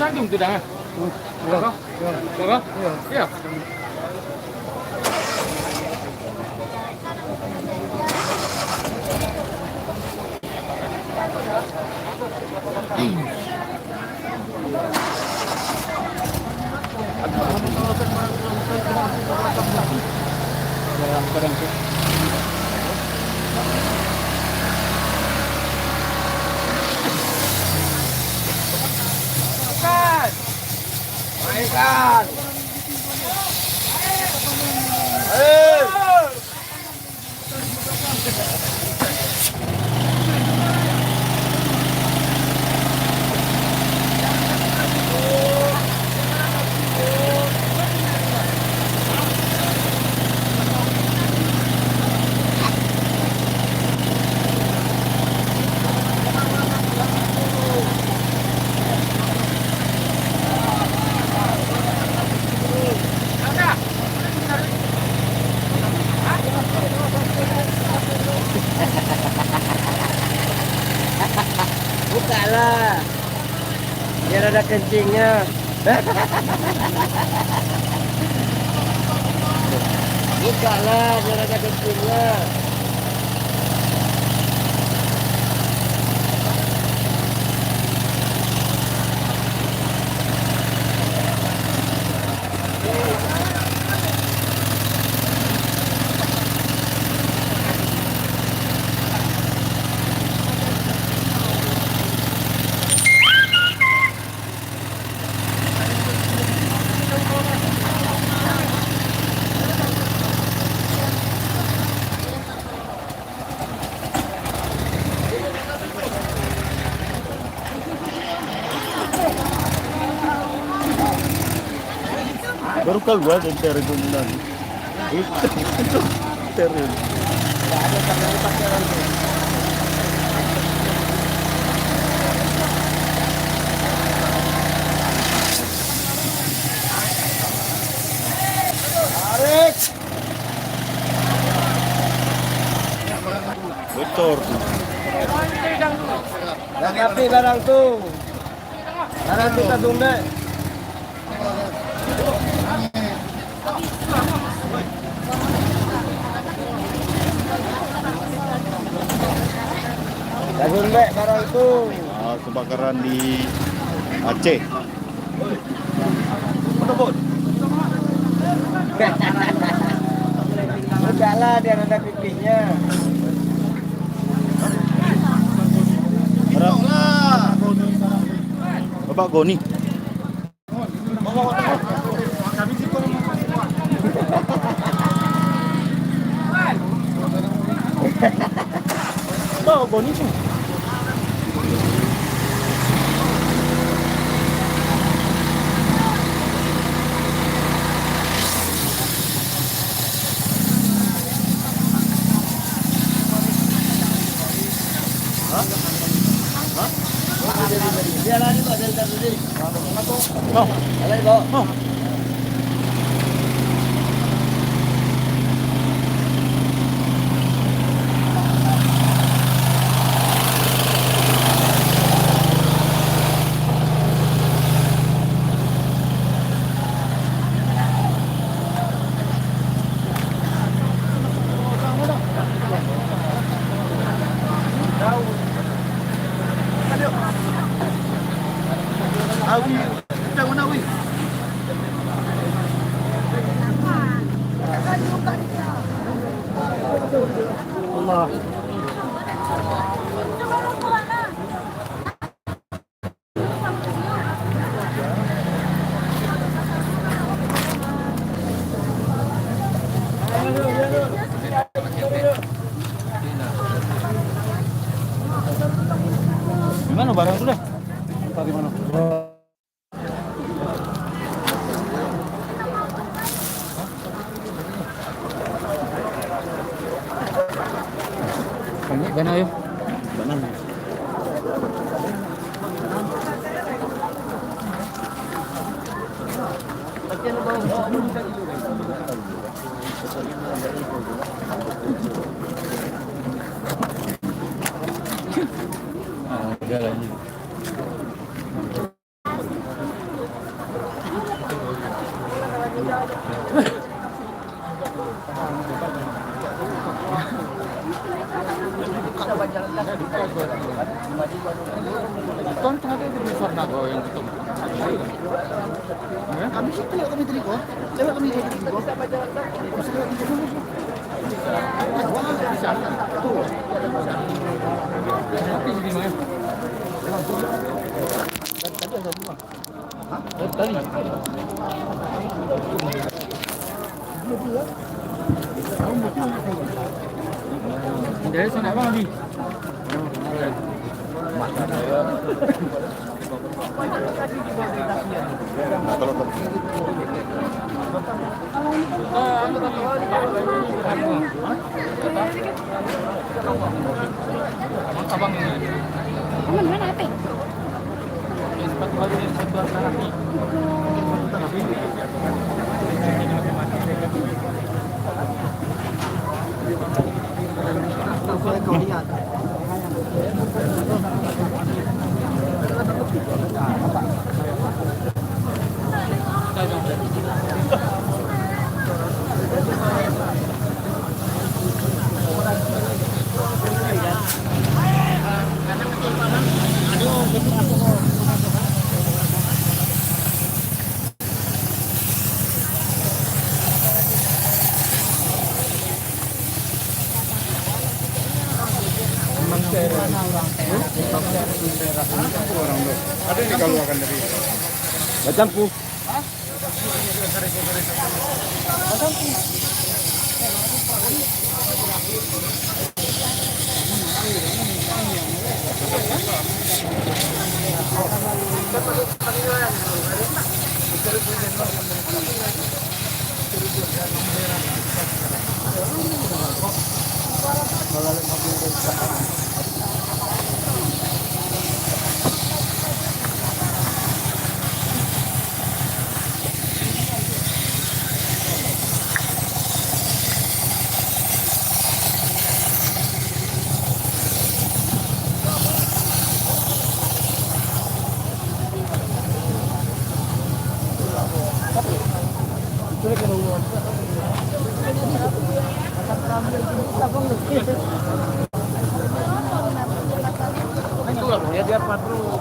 Sanjung tidak? Berapa? Berapa? Iya. Mainkan. Bukalah, biar ada kencingnya. Bukalah, biar ada kencingnya. Baru keluar dari terminal. Itu terminal. Ada sampai pakai rantai. Tarik. Bocor. Rapi barang tuh. Barang tuh tak tunda. Lagun be barang tuh. Kebakaran di Aceh. Udahlah dia ada pipinya. Bapak Goni. Bapak Goni tuh. Dia lagi Pak dari tadi. Mau. Lagi Pak. Mau. Allah. Gimana barang sudah? Tadi mana? Gana yuk. Banana. Jalannya. Kan tadi di Sornago yang itu. Kami sih lewat kami tadi kok. Lewat kami tadi kok. Tapi di mana? Tadi ada dua. Hah? Tadi. Dari sana apa lagi? Abang ini. Aman mana apa? Sepatu baru yang satu sekarang nih. Kau lihat. Ada di kalau akan dari. Macamku. Itu lah ya dia patro.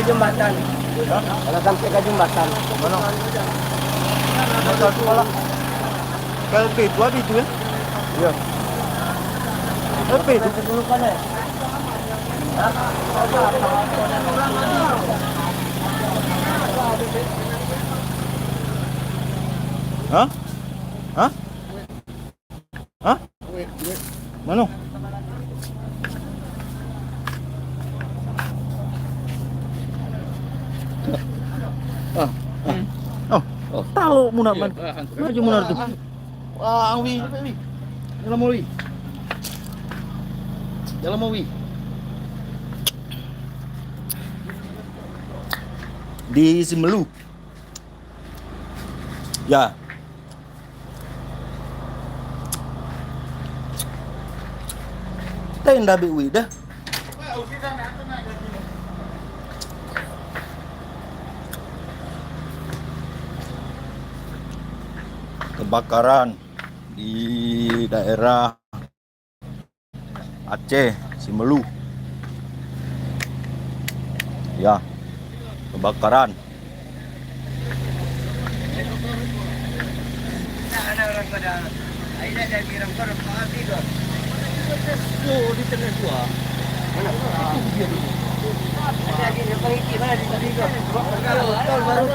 jembatan. Kalau sampai ke jembatan. Mana? Motor sekolah. Kalau itu ada itu ya? Iya. Apa itu? Dulu kan ya. Hah? Hah? Hah? Mana? Oh, tahu muna man. Maju muna tu. Wah, wi. Dalam wi. Dalam wi. Di Simelu. Ya. Tenda wi dah. Kebakaran di daerah Aceh, Simelu. Ya, kebakaran. Oh, di tengah gua. Mana? Itu dia dulu. Ada di mana di tadi gua. Baru